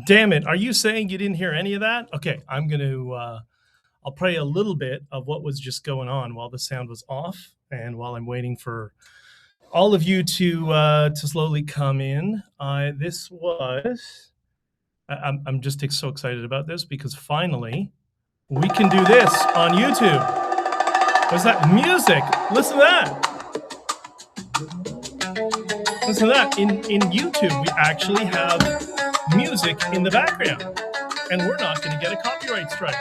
Damn it. Are you saying you didn't hear any of that? Okay, I'm going to, I'll play a little bit of what was just going on while the sound was off and while I'm waiting for all of you to slowly come in. This was, I'm just so excited about this because finally we can do this on YouTube. What's that? Music. Listen to that. Listen to that. In YouTube, we actually have music in the background, and we're not going to get a copyright strike.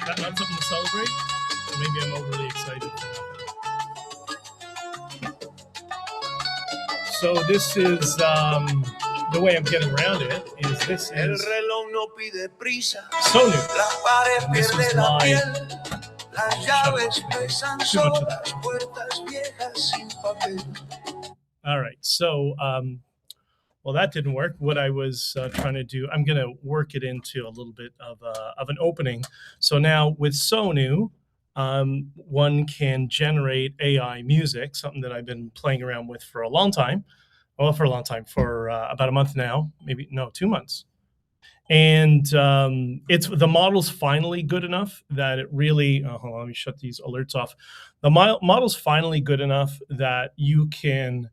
That's not something to celebrate. Maybe I'm overly excited. So this is the way I'm getting around it. This is so new. This was my. All right, so well, that didn't work. What I was trying to do, I'm going to work it into a little bit of an opening. So now with Sonu, one can generate AI music, something that I've been playing around with for a long time. Well, for a long time, for about a month now, maybe, no, 2 months. And the model's finally good enough that it really, hold on, let me shut these alerts off. The model's finally good enough that you can,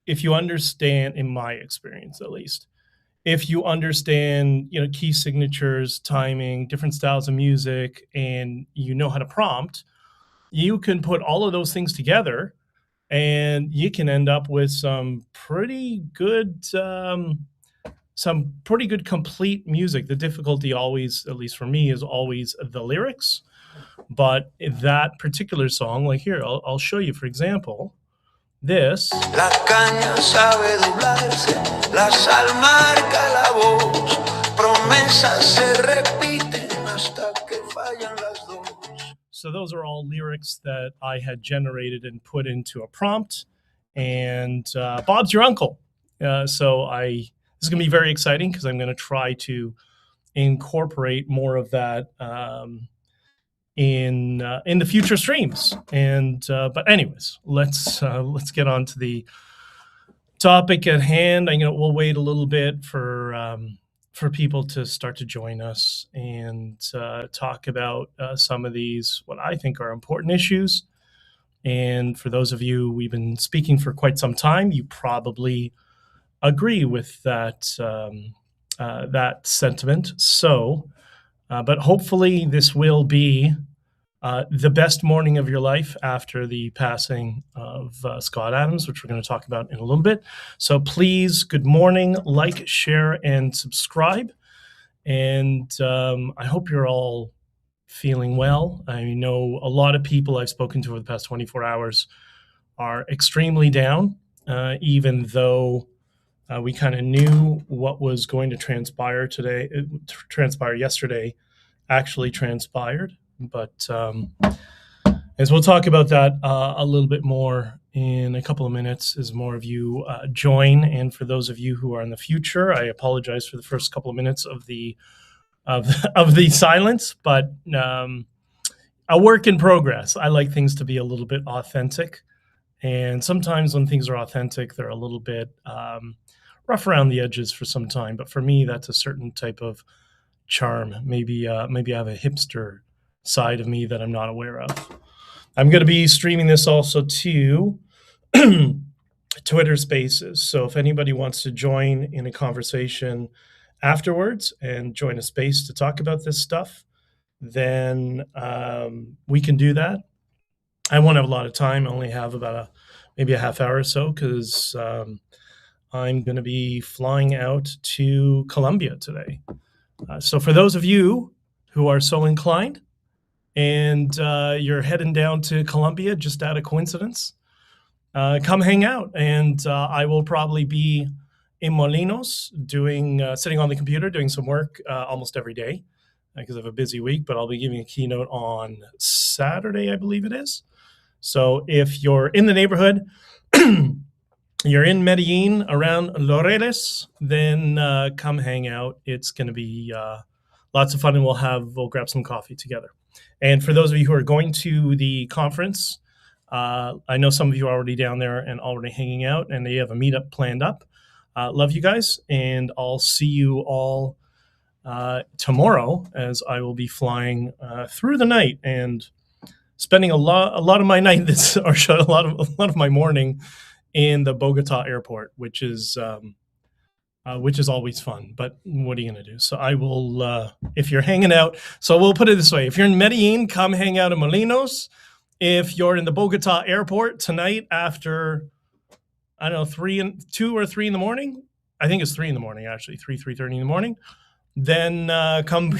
if you understand, in my experience at least, if you understand, key signatures, timing, different styles of music, and you know how to prompt, you can put all of those things together and you can end up with some pretty good complete music. The difficulty always, at least for me, is always the lyrics. But that particular song, like here, I'll show you, for example, this. La caña sabe doblarse, la sal marca la voz, promesas se repiten hasta que fallan las dos. So those are all lyrics that I had generated and put into a prompt. And Bob's your uncle. So this is going to be very exciting because I'm going to try to incorporate more of that in the future streams. And but anyways, let's get on to the topic at hand. We'll wait a little bit for people to start to join us and talk about some of these, what I think are important issues. And for those of you, we've been speaking for quite some time, you probably agree with that that sentiment. So, but hopefully this will be the best morning of your life after the passing of Scott Adams, which we're going to talk about in a little bit. So please, good morning, like, share, and subscribe. And I hope you're all feeling well. I know a lot of people I've spoken to over the past 24 hours are extremely down, even though we kind of knew what was going to transpire yesterday actually transpired. But as we'll talk about that a little bit more in a couple of minutes as more of you join. And for those of you who are in the future, I apologize for the first couple of minutes of the silence, but a work in progress. I like things to be a little bit authentic. And sometimes when things are authentic, they're a little bit rough around the edges for some time. But for me, that's a certain type of charm. Maybe I have a hipster side of me that I'm not aware of. I'm going to be streaming this also to Twitter Spaces. So if anybody wants to join in a conversation afterwards and join a space to talk about this stuff, then we can do that. I won't have a lot of time. I only have about maybe a half hour or so because I'm going to be flying out to Colombia today. So for those of you who are so inclined and you're heading down to Colombia just out of coincidence, come hang out. And I will probably be in Molinos sitting on the computer doing some work almost every day because I have a busy week, but I'll be giving a keynote on Saturday, I believe it is. So if you're in the neighborhood, you're in Medellin around Laureles, then come hang out. It's going to be lots of fun, and we'll grab some coffee together. And for those of you who are going to the conference, I know some of you are already down there and already hanging out, and they have a meetup planned up. Love you guys, and I'll see you all tomorrow, as I will be flying through the night and spending a lot of my night this or a lot of my morning in the Bogota airport, which is always fun. But what are you going to do? So I will, if you're hanging out, so we'll put it this way: if you're in Medellin, come hang out in Molinos. If you're in the Bogota airport tonight after, I don't know, 2 or 3 in the morning, I think it's 3 in the morning, actually, 3:30 in the morning, then come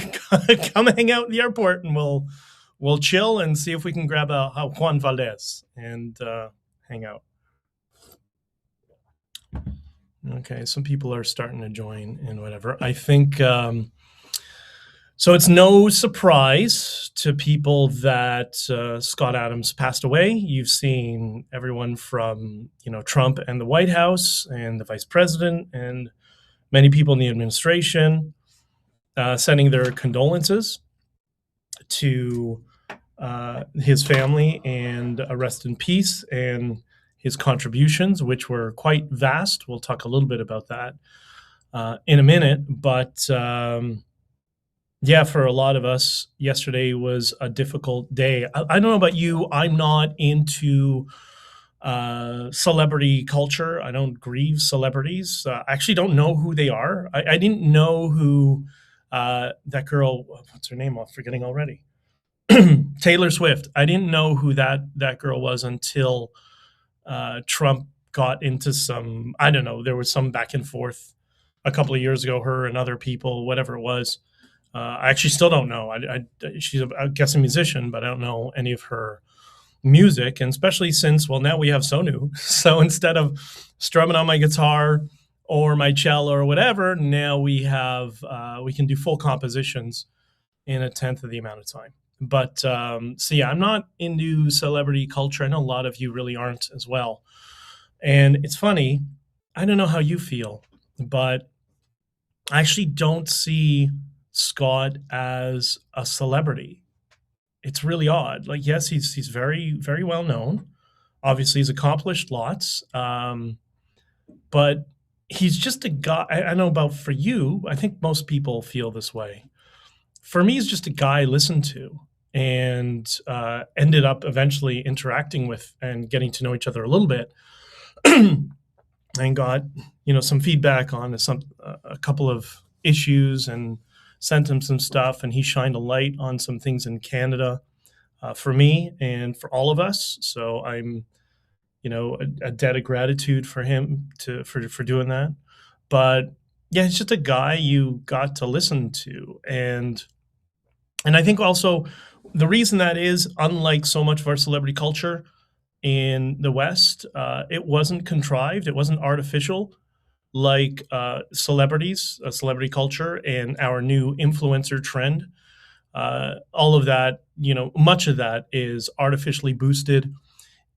come hang out in the airport, and we'll chill and see if we can grab a Juan Valdez and hang out. Okay, some people are starting to join and whatever. I think so. It's no surprise to people that Scott Adams passed away. You've seen everyone from Trump and the White House and the vice president and many people in the administration sending their condolences to his family and rest in peace, and his contributions, which were quite vast. We'll talk a little bit about that in a minute. But yeah, for a lot of us, yesterday was a difficult day. I don't know about you. I'm not into celebrity culture. I don't grieve celebrities. I actually don't know who they are. I didn't know who that girl, what's her name? I'm forgetting already. Taylor Swift. I didn't know who that girl was until Trump got into some, I don't know, there was some back and forth a couple of years ago, her and other people, whatever it was. I actually still don't know. She's, I guess, a musician, but I don't know any of her music. And especially since, well, now we have Sonu. So instead of strumming on my guitar or my cello or whatever, now we can do full compositions in a tenth of the amount of time. But so yeah, I'm not into celebrity culture. I know a lot of you really aren't as well. And it's funny, I don't know how you feel, but I actually don't see Scott as a celebrity. It's really odd. Like, yes, he's very, very well known. Obviously, he's accomplished lots. But he's just a guy. I know about for you, I think most people feel this way. For me, he's just a guy I listened to and ended up eventually interacting with and getting to know each other a little bit, and got some feedback on a couple of issues, and sent him some stuff, and he shined a light on some things in Canada for me and for all of us. So I'm a debt of gratitude for him for doing that. But yeah, it's just a guy you got to listen to, and I think also the reason that is, unlike so much of our celebrity culture in the West, it wasn't contrived, it wasn't artificial like celebrity culture and our new influencer trend. All of that, much of that is artificially boosted,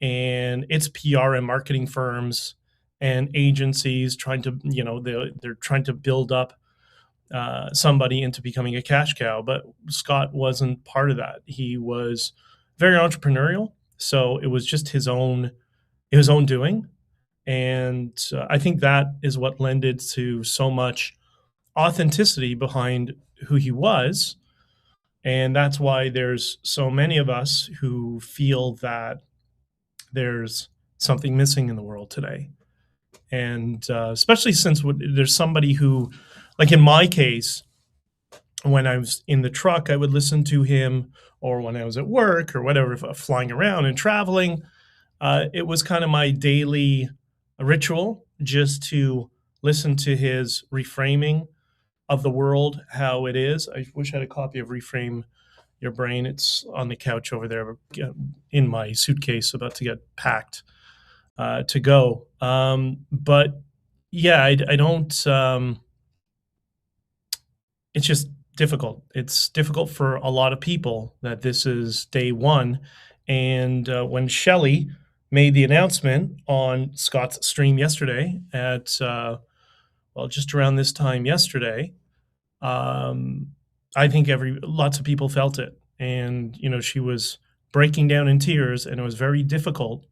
and it's PR and marketing firms and agencies trying to, they're trying to build up somebody into becoming a cash cow. But Scott wasn't part of that. He was very entrepreneurial, so it was just his own doing. And I think that is what lended to so much authenticity behind who he was. And that's why there's so many of us who feel that there's something missing in the world today. And especially since there's somebody who, like in my case, when I was in the truck, I would listen to him, or when I was at work or whatever, flying around and traveling, it was kind of my daily ritual just to listen to his reframing of the world, how it is. I wish I had a copy of Reframe Your Brain. It's on the couch over there in my suitcase, about to get packed to go. But yeah, I don't, it's just difficult. It's difficult for a lot of people that this is day one. And when Shelley made the announcement on Scott's stream yesterday at, just around this time yesterday, I think lots of people felt it. And, she was breaking down in tears, and it was very difficult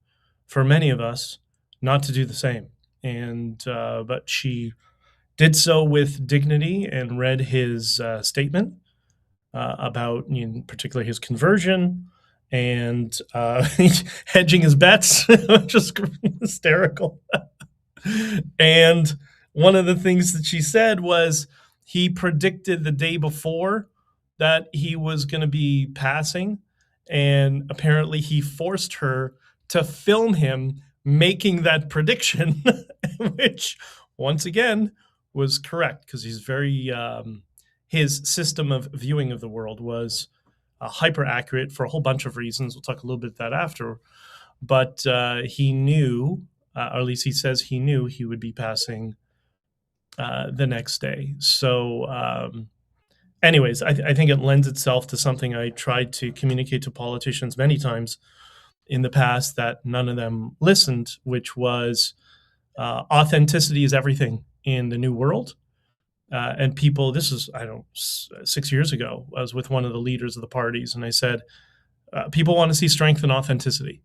for many of us not to do the same. and but she did so with dignity and read his statement about, particularly his conversion and hedging his bets, just hysterical. And one of the things that she said was he predicted the day before that he was going to be passing, and apparently he forced her to film him making that prediction, which once again was correct because he's very his system of viewing of the world was hyper accurate for a whole bunch of reasons. We'll talk a little bit about that after, but he knew, or at least he says he knew, he would be passing the next day. So, anyways, I think it lends itself to something I tried to communicate to politicians many times in the past that none of them listened, which was authenticity is everything in the new world. And people, this is, I don't know, 6 years ago, I was with one of the leaders of the parties, and I said, people want to see strength and authenticity.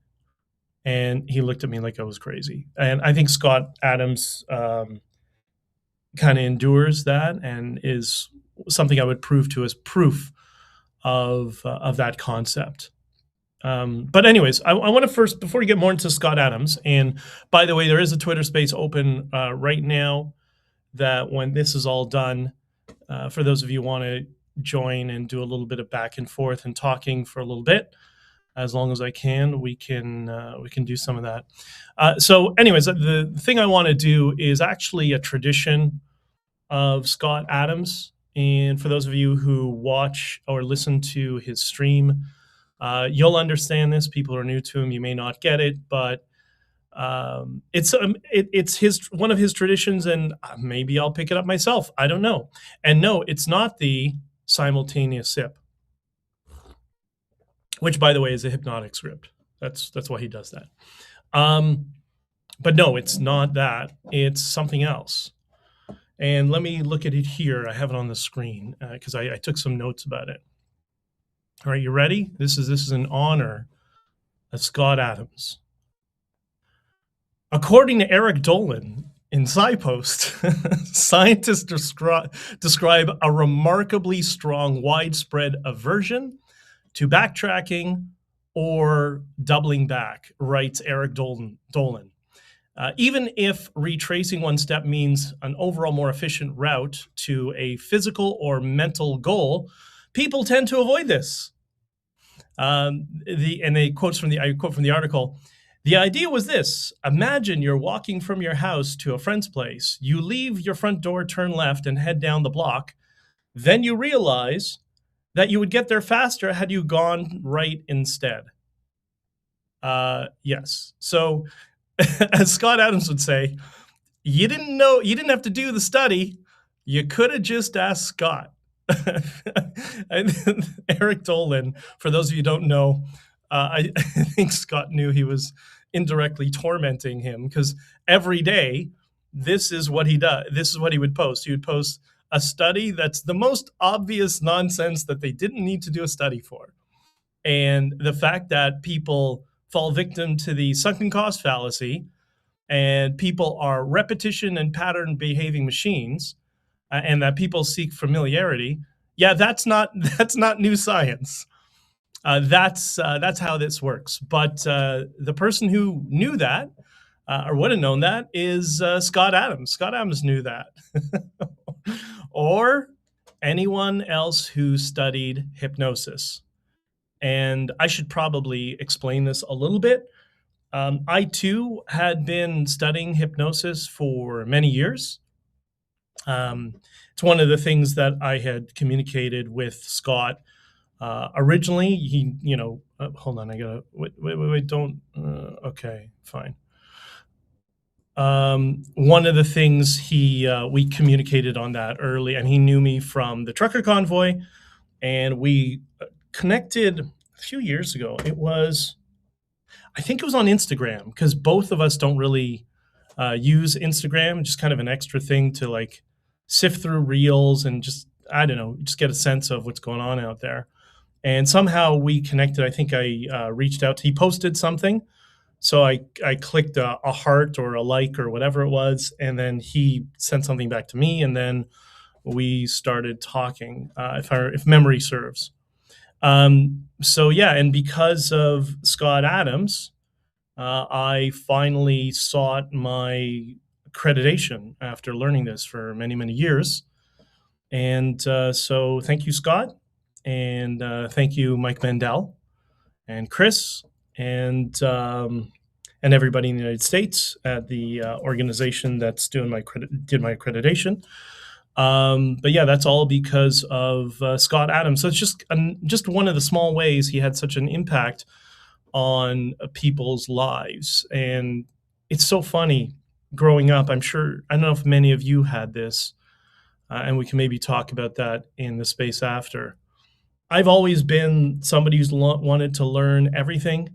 And he looked at me like I was crazy. And I think Scott Adams kind of endures that and is something I would prove to as proof of that concept. But anyways, I want to first, before we get more into Scott Adams, and by the way, there is a Twitter space open right now that when this is all done, for those of you who want to join and do a little bit of back and forth and talking for a little bit, as long as I can, we can do some of that. So anyways, the thing I want to do is actually a tradition of Scott Adams. And for those of you who watch or listen to his stream, you'll understand this. People are new to him. You may not get it, but it's his one of his traditions, and maybe I'll pick it up myself. I don't know. And no, it's not the simultaneous sip, which, by the way, is a hypnotic script. That's why he does that. But no, it's not that. It's something else. And let me look at it here. I have it on the screen because I took some notes about it. All right, you ready? This is in honor of Scott Adams. According to Eric Dolan in SciPost, scientists describe a remarkably strong widespread aversion to backtracking or doubling back, writes Eric Dolan. Even if retracing one step means an overall more efficient route to a physical or mental goal, people tend to avoid this. And they quote from the article. The idea was this: imagine you're walking from your house to a friend's place. You leave your front door, turn left, and head down the block. Then you realize that you would get there faster had you gone right instead. Yes. So, as Scott Adams would say, you didn't have to do the study. You could have just asked Scott. Eric Dolan, for those of you who don't know, I think Scott knew he was indirectly tormenting him because every day, this is what he does. This is what he would post. He would post a study that's the most obvious nonsense that they didn't need to do a study for. And the fact that people fall victim to the sunken cost fallacy and people are repetition and pattern behaving machines, and that people seek familiarity. Yeah, that's not new science. That's how this works. But the person who knew that or would have known that is Scott Adams. Scott Adams knew that. Or anyone else who studied hypnosis. And I should probably explain this a little bit. I, too, had been studying hypnosis for many years. It's one of the things that I had communicated with Scott. Originally, he, hold on, I gotta, wait, don't, okay, fine. One of the things we communicated on that early, and he knew me from the trucker convoy, and we connected a few years ago. I think it was on Instagram, because both of us don't really use Instagram, just kind of an extra thing to like sift through reels and just, I don't know, just get a sense of what's going on out there. And somehow we connected. I think I reached out. He posted something. So I clicked a heart or a like or whatever it was, and then he sent something back to me, and then we started talking, if memory serves. So yeah, and because of Scott Adams, I finally sought my accreditation after learning this for many, many years. And so thank you, Scott. And thank you, Mike Mandel and Chris and everybody in the United States at the organization that's doing did my accreditation. But yeah, that's all because of Scott Adams. So it's just one of the small ways he had such an impact on people's lives. And it's so funny growing up. I don't know if many of you had this, and we can maybe talk about that in the space after. I've always been somebody who's wanted to learn everything.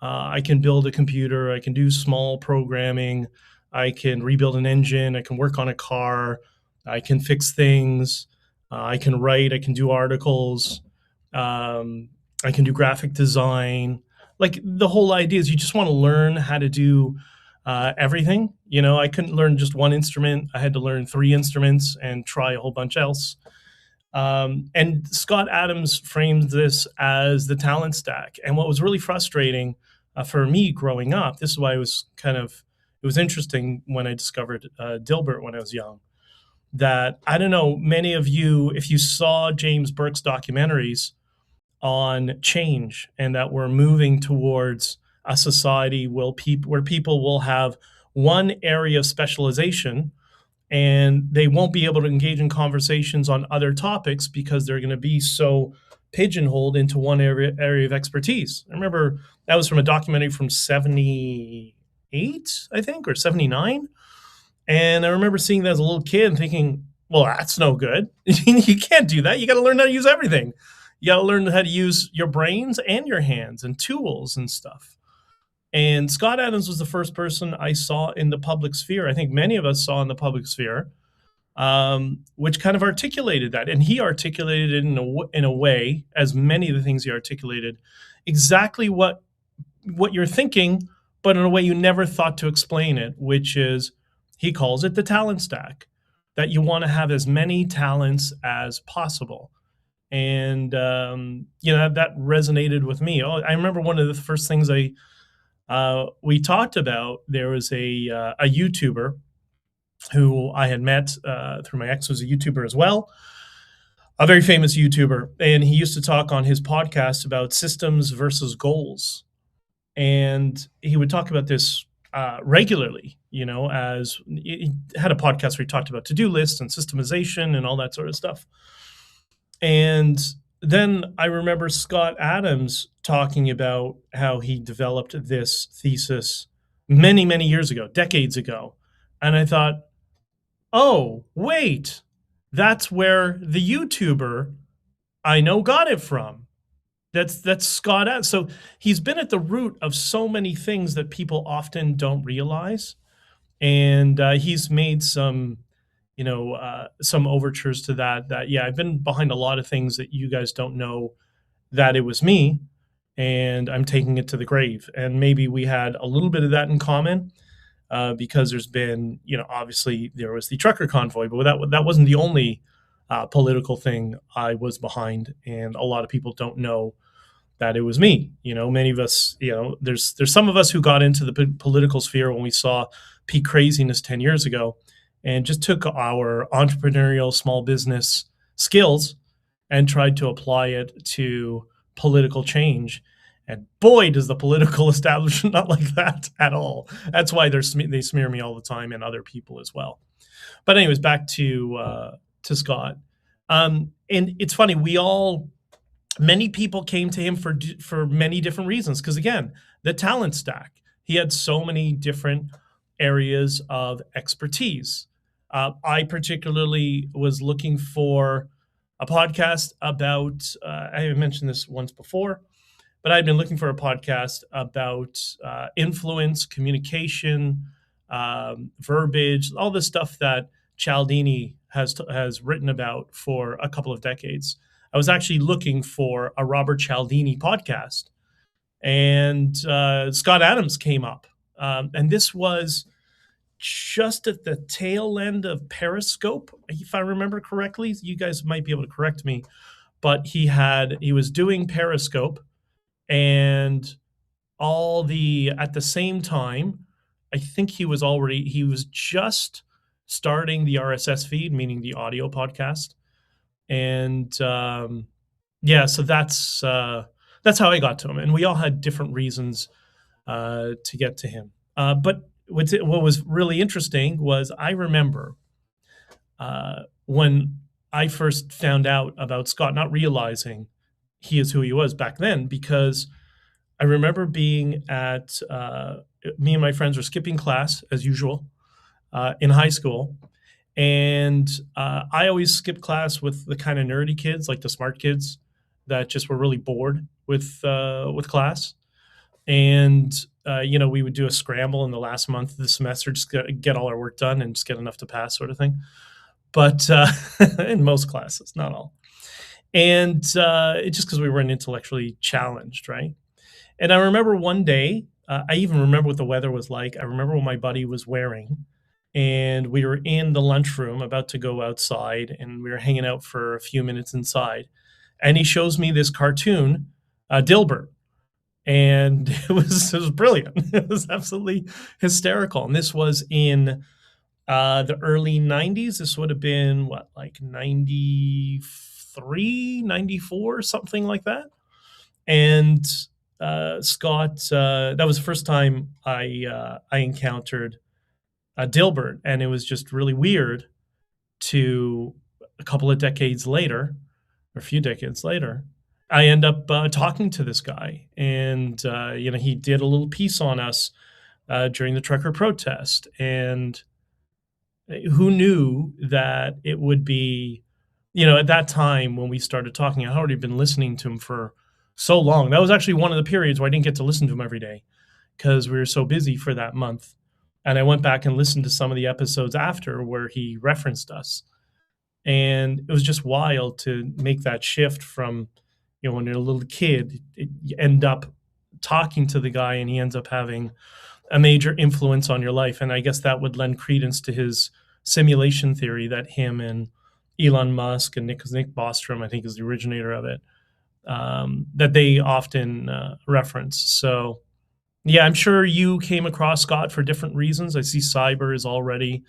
I can build a computer, I can do small programming, I can rebuild an engine, I can work on a car, I can fix things, I can write, I can do articles, I can do graphic design. Like the whole idea is you just want to learn how to do everything. You know, I couldn't learn just one instrument. I had to learn three instruments and try a whole bunch else. And Scott Adams framed this as the talent stack. And what was really frustrating for me growing up, this is why it was interesting when I discovered Dilbert when I was young, that I don't know, many of you, if you saw James Burke's documentaries on change and that we're moving towards a society where people will have one area of specialization and they won't be able to engage in conversations on other topics because they're going to be so pigeonholed into one area of expertise. I remember that was from a documentary from 78, I think, or 79. And I remember seeing that as a little kid and thinking, well, that's no good. You can't do that. You got to learn how to use everything. You got to learn how to use your brains and your hands and tools and stuff. And Scott Adams was the first person I saw in the public sphere. I think many of us saw in the public sphere, which kind of articulated that. And he articulated it in a way, as many of the things he articulated, exactly what you're thinking, but in a way you never thought to explain it, which is, he calls it the talent stack, that you want to have as many talents as possible. And, that resonated with me. I remember one of the first things we talked about, there was a YouTuber who I had met through my ex, was a YouTuber as well, a very famous YouTuber. And he used to talk on his podcast about systems versus goals. And he would talk about this regularly, as he had a podcast where he talked about to-do lists and systemization and all that sort of stuff. And then I remember Scott Adams talking about how he developed this thesis many, many years ago, decades ago. And I thought, oh, wait, that's where the YouTuber I know got it from. That's Scott Adams. So he's been at the root of so many things that people often don't realize. And he's made some overtures to that, yeah, I've been behind a lot of things that you guys don't know that it was me, and I'm taking it to the grave. And maybe we had a little bit of that in common, because there's been, obviously there was the trucker convoy, but that wasn't the only political thing I was behind. And a lot of people don't know that it was me. Many of us, there's some of us who got into the political sphere when we saw peak craziness 10 years ago, and just took our entrepreneurial small business skills and tried to apply it to political change. And boy, does the political establishment not like that at all. That's why they smear me all the time, and other people as well. But anyways, back to Scott. And it's funny, many people came to him for many different reasons. Because again, the talent stack, he had so many different areas of expertise. I particularly was looking for a podcast about, I mentioned this once before, but I'd been looking for a podcast about influence, communication, verbiage, all the stuff that Cialdini has written about for a couple of decades. I was actually looking for a Robert Cialdini podcast, and Scott Adams came up, and this was just at the tail end of Periscope, if I remember correctly. You guys might be able to correct me, but he was doing Periscope, and all the at the same time, I think he was just starting the RSS feed, meaning the audio podcast, and yeah, so that's how I got to him, and we all had different reasons to get to him. But what was really interesting was I remember when I first found out about Scott, not realizing he is who he was back then, because I remember being at me and my friends were skipping class as usual in high school, and I always skipped class with the kind of nerdy kids, like the smart kids that just were really bored with class. And we would do a scramble in the last month of the semester, just get all our work done and just get enough to pass, sort of thing. But in most classes, not all. And it's just because we weren't intellectually challenged, right? And I remember one day, I even remember what the weather was like. I remember what my buddy was wearing. And we were in the lunchroom about to go outside, and we were hanging out for a few minutes inside. And he shows me this cartoon, Dilbert. And it was brilliant. It was absolutely hysterical. And this was in the early 90s. This would have been what, like 93, 94, something like that. And Scott, that was the first time I encountered Dilbert, and it was just really weird to a couple of decades later, or a few decades later, I end up talking to this guy, and he did a little piece on us during the trucker protest, and who knew that it would be, at that time when we started talking, I had already been listening to him for so long. That was actually one of the periods where I didn't get to listen to him every day because we were so busy for that month. And I went back and listened to some of the episodes after where he referenced us. And it was just wild to make that shift from, when you're a little kid, you end up talking to the guy and he ends up having a major influence on your life. And I guess that would lend credence to his simulation theory that him and Elon Musk and Nick Bostrom, I think, is the originator of it, that they often reference. So, yeah, I'm sure you came across Scott for different reasons. I see Cyber is already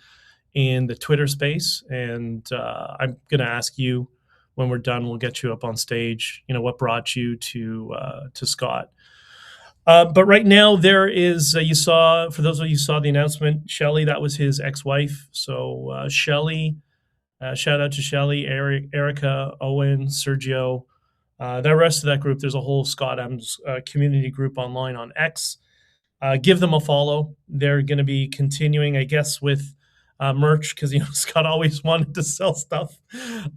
in the Twitter space, and I'm going to ask you when we're done. We'll get you up on stage. What brought you to Scott? But right now there is, you saw, for those of you who saw the announcement, Shelley, that was his ex-wife. So Shelley, shout out to Shelley, Erica, Owen, Sergio, the rest of that group. There's a whole Scott Adams community group online on X. Give them a follow. They're going to be continuing, I guess, with merch because Scott always wanted to sell stuff.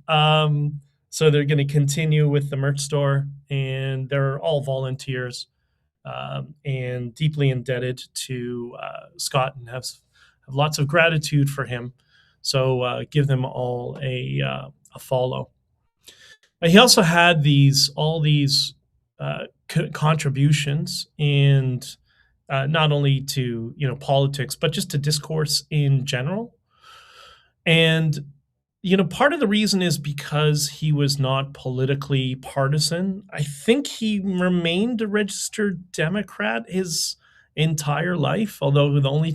So they're going to continue with the merch store, and they're all volunteers and deeply indebted to Scott, and have lots of gratitude for him. So give them all a follow. He also had all these contributions, and not only to politics, but just to discourse in general. And part of the reason is because he was not politically partisan. I think he remained a registered Democrat his entire life, although the only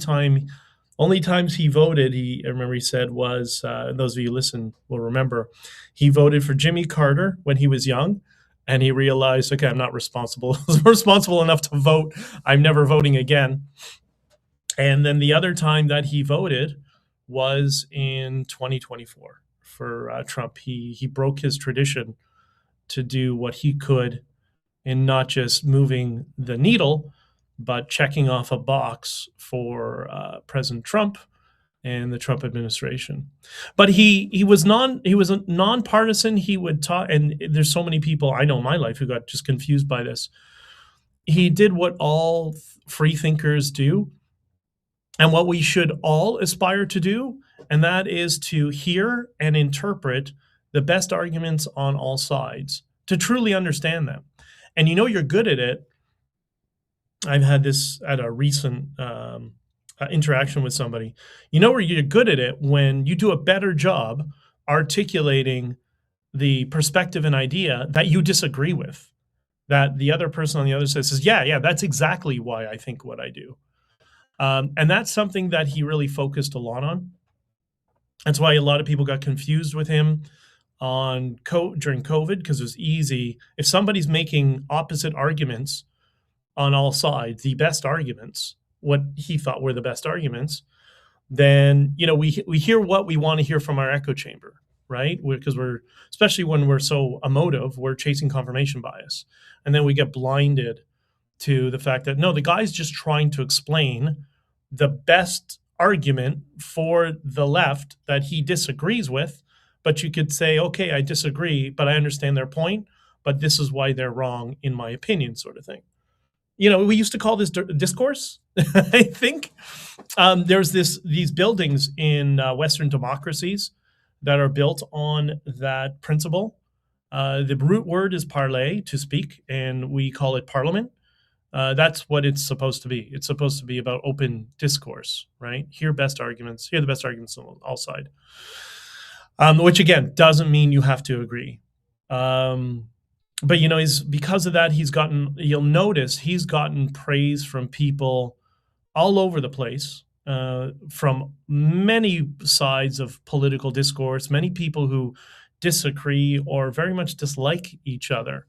times he voted, I remember he said was, those of you who listen will remember, he voted for Jimmy Carter when he was young, and he realized, okay, I'm not responsible enough to vote. I'm never voting again. And then the other time that he voted was in 2024 for Trump. He broke his tradition to do what he could in not just moving the needle, but checking off a box for President Trump and the Trump administration. But he was a nonpartisan. He would talk, and there's so many people I know in my life who got just confused by this. He did what all free thinkers do, and what we should all aspire to do, and that is to hear and interpret the best arguments on all sides, to truly understand them. And you're good at it I've had this at a recent interaction with somebody. You know where you're good at it when you do a better job articulating the perspective and idea that you disagree with. That the other person on the other side says, "Yeah, yeah, that's exactly why I think what I do." And that's something that he really focused a lot on. That's why a lot of people got confused with him during COVID because it was easy. If somebody's making opposite arguments on all sides, the best arguments, what he thought were the best arguments, then we hear what we want to hear from our echo chamber, right? Because we're especially when we're so emotive, we're chasing confirmation bias, and then we get blinded to the fact that no, the guy's just trying to explain the best argument for the left that he disagrees with. But you could say, okay, I disagree, but I understand their point, but this is why they're wrong in my opinion, sort of thing. We used to call this discourse. I think there's these buildings in Western democracies that are built on that principle. The root word is parler, to speak, and we call it parliament. That's what it's supposed to be. It's supposed to be about open discourse, right? Hear the best arguments on all sides. Which again doesn't mean you have to agree. But because of that, you'll notice he's gotten praise from people all over the place, from many sides of political discourse, many people who disagree or very much dislike each other,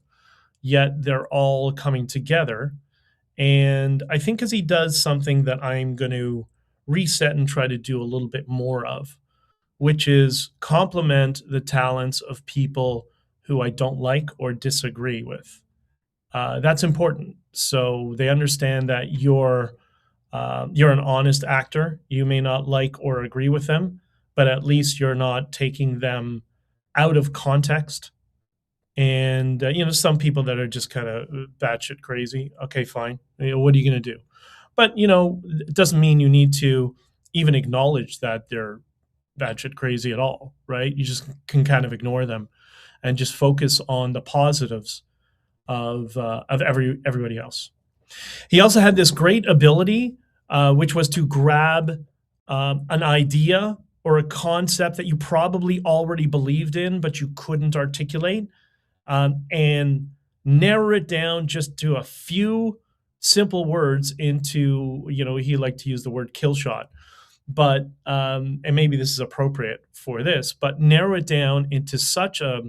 yet they're all coming together. And I think as he does something that I'm going to reset and try to do a little bit more of, which is complement the talents of people who I don't like or disagree with. That's important. So they understand that you're an honest actor. You may not like or agree with them, but at least you're not taking them out of context. And some people that are just kind of batshit crazy. Okay, fine. What are you going to do? But it doesn't mean you need to even acknowledge that they're batshit crazy at all, right? You just can kind of ignore them and just focus on the positives of everybody else. He also had this great ability, which was to grab an idea or a concept that you probably already believed in, but you couldn't articulate, and narrow it down just to a few simple words into, he liked to use the word kill shot. But and maybe this is appropriate for this, but narrow it down into such a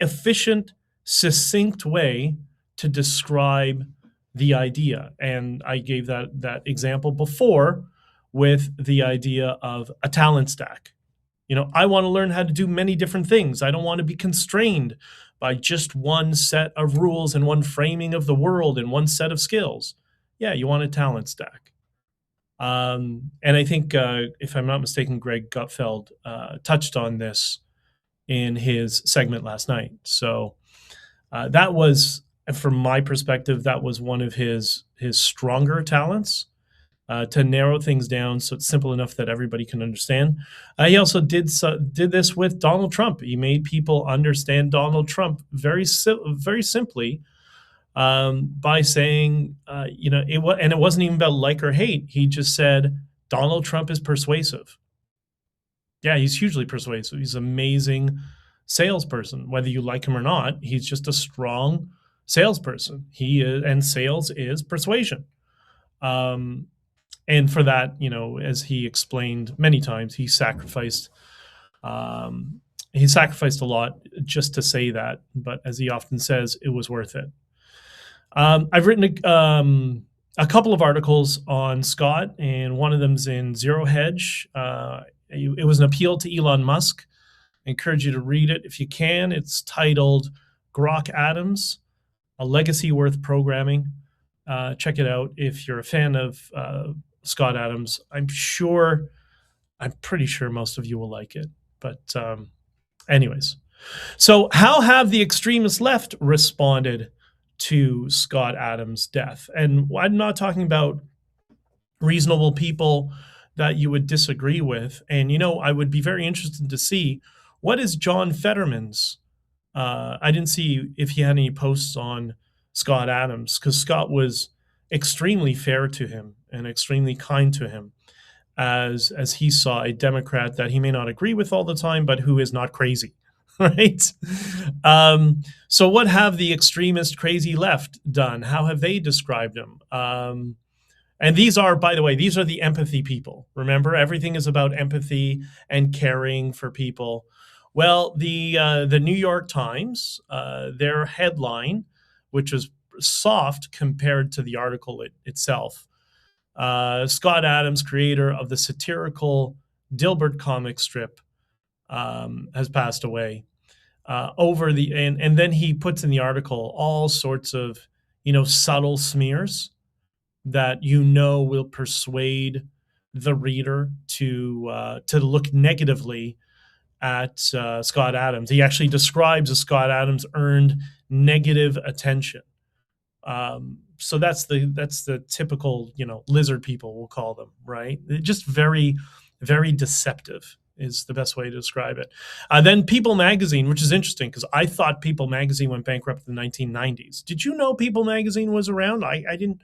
efficient, succinct way to describe the idea. And I gave that example before with the idea of a talent stack. I want to learn how to do many different things. I don't want to be constrained by just one set of rules and one framing of the world and one set of skills. Yeah, you want a talent stack. And I think, if I'm not mistaken, Greg Gutfeld touched on this in his segment last night. So that was, from my perspective, that was one of his stronger talents, to narrow things down so it's simple enough that everybody can understand. He also did this with Donald Trump. He made people understand Donald Trump very simply, by saying, it wasn't even about like or hate. He just said, Donald Trump is persuasive. Yeah, he's hugely persuasive. He's an amazing salesperson. Whether you like him or not, he's just a strong salesperson. And sales is persuasion. And for that, as he explained many times, he sacrificed a lot just to say that. But as he often says, it was worth it. I've written a couple of articles on Scott, and one of them's in Zero Hedge. It was an appeal to Elon Musk. I encourage you to read it if you can. It's titled Grok Atoms, A Legacy Worth Programming. Check it out if you're a fan of Scott Adams. I'm pretty sure most of you will like it. But anyways, so how have the extremist left responded to Scott Adams' death? And I'm not talking about reasonable people that you would disagree with. And, I would be very interested to see what is John Fetterman's. I didn't see if he had any posts on Scott Adams, because Scott was extremely fair to him and extremely kind to him, as he saw a Democrat that he may not agree with all the time, but who is not crazy, right? So what have the extremist crazy left done? How have they described him? And these are, by the way, these are the empathy people. Remember, everything is about empathy and caring for people. Well, the New York Times, their headline, which was soft compared to the article itself, Scott Adams, creator of the satirical Dilbert comic strip, has passed away. And then he puts in the article all sorts of subtle smears that will persuade the reader to look negatively at Scott Adams. He actually describes as Scott Adams earned negative attention. So that's the typical lizard people, we'll call them, right? Just very, very deceptive is the best way to describe it. Then People Magazine, which is interesting because I thought People Magazine went bankrupt in the 1990s. Did you know People Magazine was around? I didn't.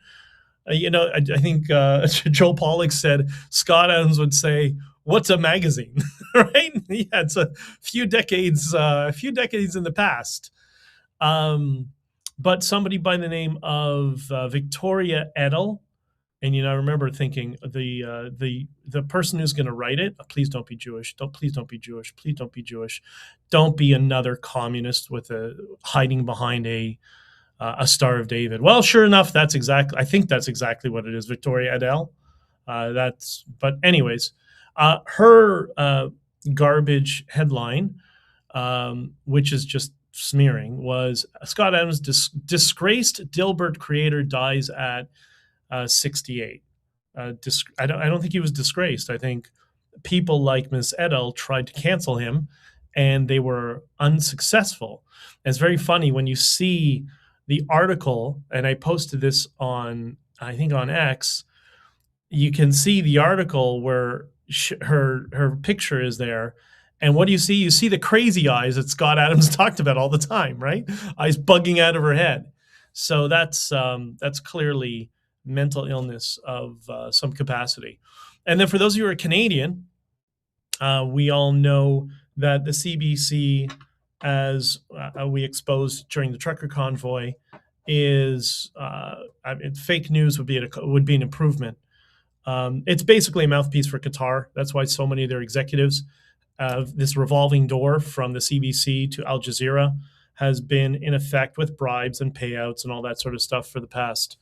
I think Joe Pollock said Scott Adams would say, "What's a magazine?" Right? Yeah, it's a few decades in the past. But somebody by the name of Victoria Edel, and I remember thinking the person who's going to write it, please don't be Jewish. Please don't be Jewish. Please don't be Jewish. Don't be another communist with hiding behind a Star of David. Well, sure enough, I think that's exactly what it is, Victoria Adele. But anyways, her garbage headline, which is just smearing, was Scott Adams, disgraced Dilbert creator dies at 68. I don't think he was disgraced. I think people like Ms. Edel tried to cancel him, and they were unsuccessful. And it's very funny when you see the article, and I posted this on X. You can see the article where her picture is there, and what do you see? You see the crazy eyes that Scott Adams talked about all the time, right? Eyes bugging out of her head. So that's clearly mental illness of some capacity. And then for those of you who are Canadian, we all know that the CBC, as we exposed during the trucker convoy, is fake news would be an improvement. It's basically a mouthpiece for Qatar. That's why so many of their executives, this revolving door from the CBC to Al Jazeera, has been in effect with bribes and payouts and all that sort of stuff for the past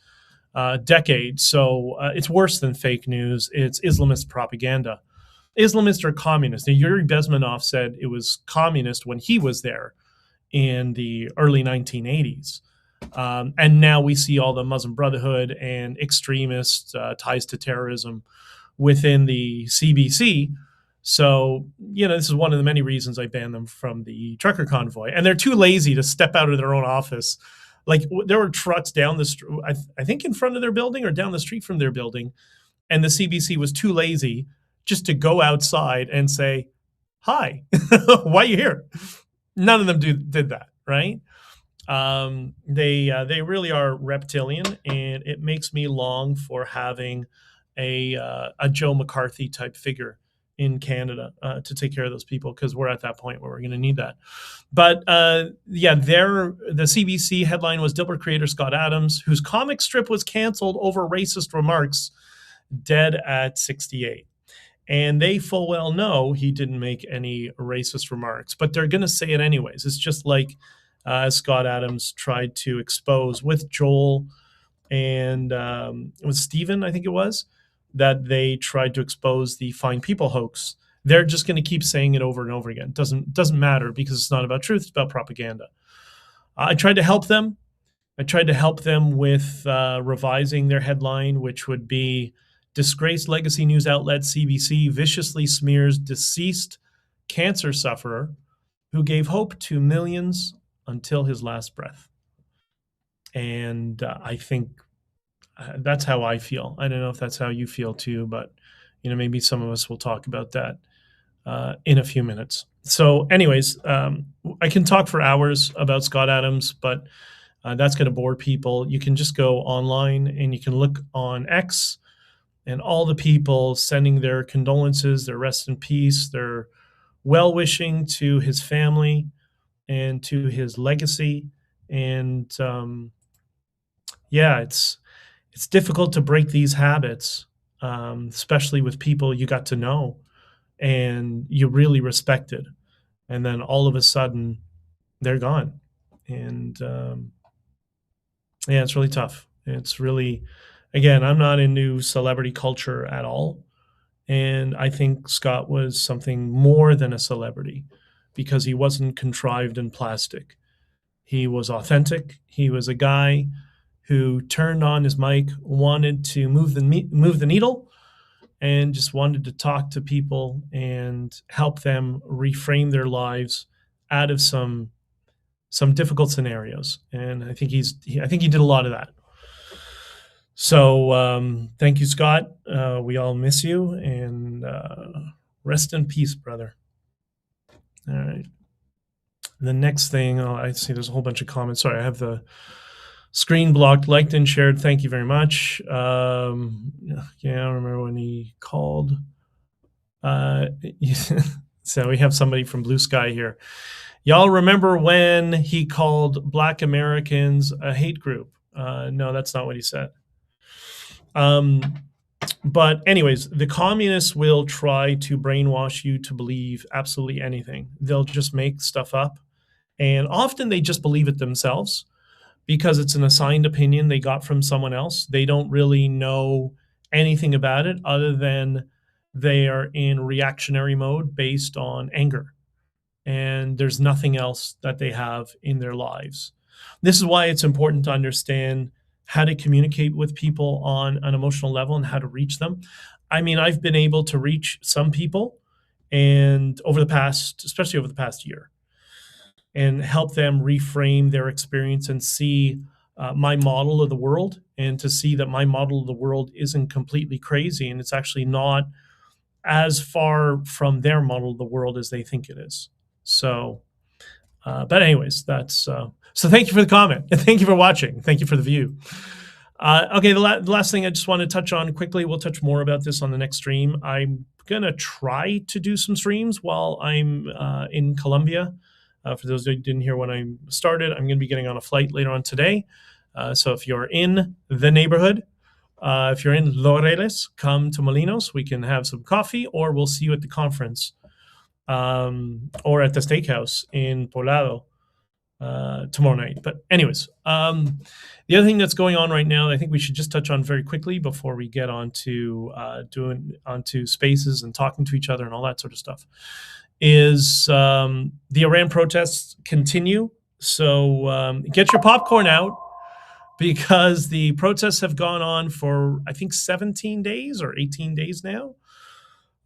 decade. So it's worse than fake news. It's Islamist propaganda. Islamist or communist. Now, Yuri Bezmenov said it was communist when he was there in the early 1980s. And now we see all the Muslim Brotherhood and extremist ties to terrorism within the CBC. So, this is one of the many reasons I banned them from the trucker convoy. And they're too lazy to step out of their own office. Like, there were trucks down the street, I think in front of their building or down the street from their building. And the CBC was too lazy just to go outside and say, "Hi, why are you here?" None of them did that, right? They really are reptilian, and it makes me long for having a Joe McCarthy type figure in Canada to take care of those people, because we're at that point where we're going to need that. But the CBC headline was Dilbert creator Scott Adams, whose comic strip was canceled over racist remarks, dead at 68. And they full well know he didn't make any racist remarks, but they're going to say it anyways. It's just like Scott Adams tried to expose with Joel and with Stephen, I think it was, that they tried to expose the Fine People hoax. They're just going to keep saying it over and over again. It doesn't matter, because it's not about truth, it's about propaganda. I tried to help them. With revising their headline, which would be disgraced legacy news outlet CBC viciously smears deceased cancer sufferer who gave hope to millions until his last breath. And I think that's how I feel. I don't know if that's how you feel too, but maybe some of us will talk about that in a few minutes. So anyways, I can talk for hours about Scott Adams, but That's going to bore people. You can just go online and you can look on X and all the people sending their condolences, their rest in peace, their well wishing to his family and to his legacy. And yeah, it's difficult to break these habits, especially with people you got to know and you really respected, and then all of a sudden they're gone. And yeah, it's really tough. It's really, again, I'm not into celebrity culture at all. And I think Scott was something more than a celebrity because he wasn't contrived in plastic. He was authentic. He was a guy who turned on his mic, wanted to move the needle, and just wanted to talk to people and help them reframe their lives out of some difficult scenarios. And I think I think he did a lot of that. So thank you, Scott. We all miss you, and rest in peace, brother. All right. The next thing, I see there's a whole bunch of comments. Sorry, I have the screen blocked, liked, and shared. Thank you very much. Yeah, I remember when he called. So we have somebody from Blue Sky here. Y'all remember when he called Black Americans a hate group? No, that's not what he said. But anyways, the communists will try to brainwash you to believe absolutely anything. They'll just make stuff up. And often they just believe it themselves because it's an assigned opinion they got from someone else. They don't really know anything about it other than they are in reactionary mode based on anger. And there's nothing else that they have in their lives. This is why it's important to understand how to communicate with people on an emotional level and how to reach them. I mean, I've been able to reach some people and especially over the past year, and help them reframe their experience and see my model of the world, and to see that my model of the world isn't completely crazy and it's actually not as far from their model of the world as they think it is. So, but anyways, that's so thank you for the comment and thank you for watching. Thank you for the view. Okay, the last thing I just want to touch on quickly, we'll touch more about this on the next stream. I'm going to try to do some streams while I'm in Colombia. For those who didn't hear when I started, I'm going to be getting on a flight later on today. So if you're in the neighborhood, if you're in Laureles, come to Molinos. We can have some coffee, or we'll see you at the conference or at the steakhouse in Poblado tomorrow night. But anyways, the other thing that's going on right now, I think we should just touch on very quickly before we get onto spaces and talking to each other and all that sort of stuff, is the Iran protests continue. So get your popcorn out, because the protests have gone on for, I think, 17 days or 18 days now.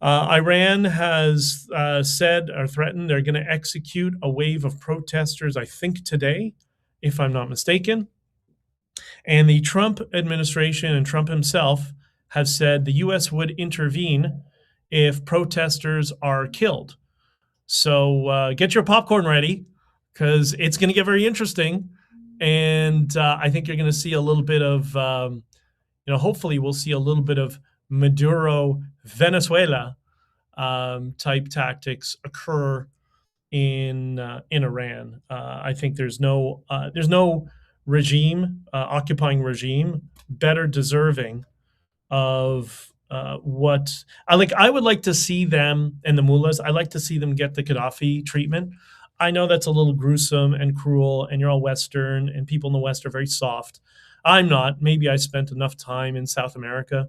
Iran has said or threatened they're going to execute a wave of protesters, I think today, if I'm not mistaken. And the Trump administration and Trump himself have said the U.S. would intervene if protesters are killed. So get your popcorn ready, because it's going to get very interesting. And I think you're going to see a little bit of, hopefully we'll see a little bit of Maduro, Venezuela type tactics occur in Iran. I think there's no regime, occupying regime, better deserving of what I would like to see them, and the mullahs. I like to see them get the Gaddafi treatment. I know that's a little gruesome and cruel, and you're all Western, and people in the West are very soft. I'm not. Maybe I spent enough time in South America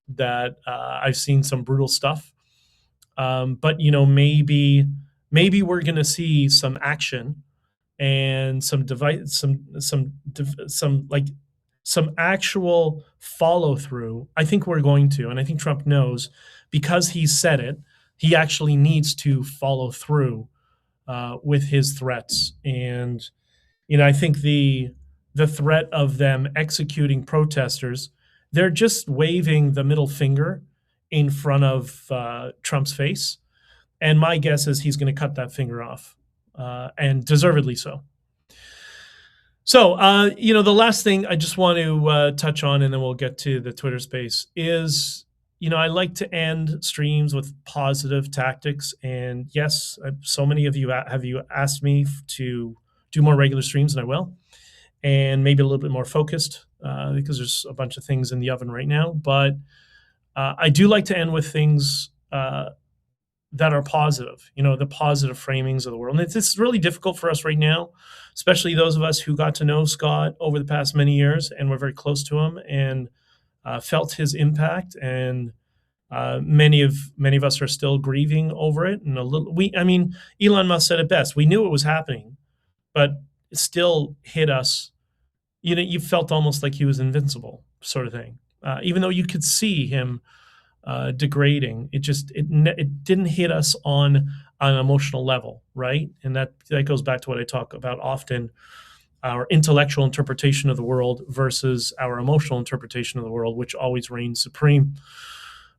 that I've seen some brutal stuff. But maybe we're going to see some action and some actual follow through. I think we're going to, and I think Trump knows, because he said it, he actually needs to follow through with his threats. And I think the threat of them executing protesters, they're just waving the middle finger in front of Trump's face. And my guess is he's going to cut that finger off, and deservedly so. So, the last thing I just want to touch on, and then we'll get to the Twitter space, is I like to end streams with positive tactics. And yes, so many of you have you asked me to do more regular streams, and I will, and maybe a little bit more focused because there's a bunch of things in the oven right now. But I do like to end with things that are positive, the positive framings of the world. And it's really difficult for us right now, especially those of us who got to know Scott over the past many years and were very close to him and felt his impact. And many of us are still grieving over it. And Elon Musk said it best. We knew it was happening, but it still hit us. You felt almost like he was invincible, sort of thing. Even though you could see him degrading, it didn't hit us on an emotional level, right? And that goes back to what I talk about often: our intellectual interpretation of the world versus our emotional interpretation of the world, which always reigns supreme.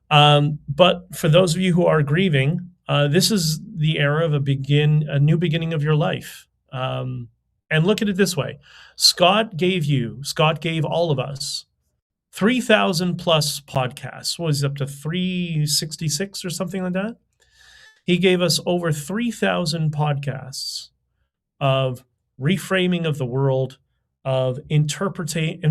But for those of you who are grieving, this is the era of a new beginning of your life. And look at it this way: Scott gave all of us 3,000 plus podcasts. What was he up to, 366 or something like that? He gave us over 3,000 podcasts of reframing of the world, of interpreting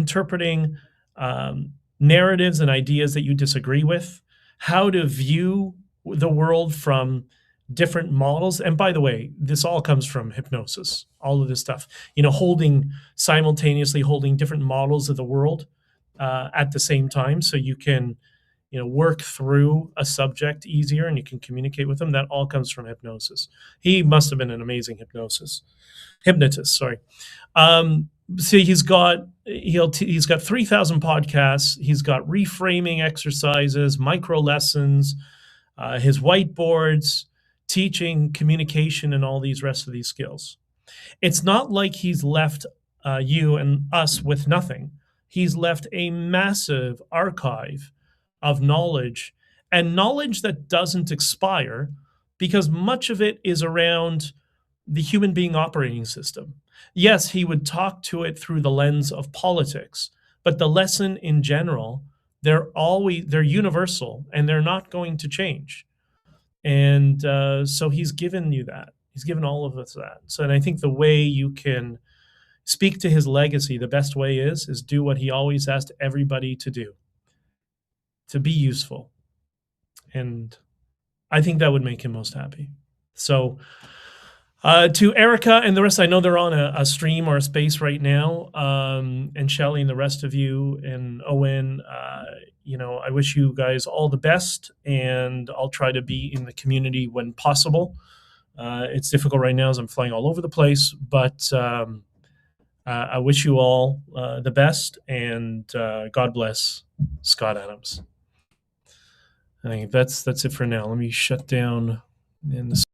narratives and ideas that you disagree with, how to view the world from different models. And by the way, this all comes from hypnosis, all of this stuff, simultaneously holding different models of the world at the same time, so you can work through a subject easier and you can communicate with them. That all comes from hypnosis. He must have been an amazing hypnotist. Sorry. See, he's got 3,000 podcasts. He's got reframing exercises, micro lessons, his whiteboards, teaching, communication, and all these rest of these skills. It's not like he's left you and us with nothing. He's left a massive archive of knowledge, and knowledge that doesn't expire, because much of it is around the human being operating system. Yes, he would talk to it through the lens of politics, but the lesson in general, they're universal and they're not going to change. And so he's given you that. He's given all of us that. So, and I think the way you can speak to his legacy, the best way is do what he always asked everybody to do: to be useful. And I think that would make him most happy. So to Erica and the rest, I know they're on a stream or a space right now, and Shelly and the rest of you, and Owen, I wish you guys all the best, and I'll try to be in the community when possible. It's difficult right now as I'm flying all over the place, but I wish you all the best, and God bless Scott Adams. I think that's it for now. Let me shut down in the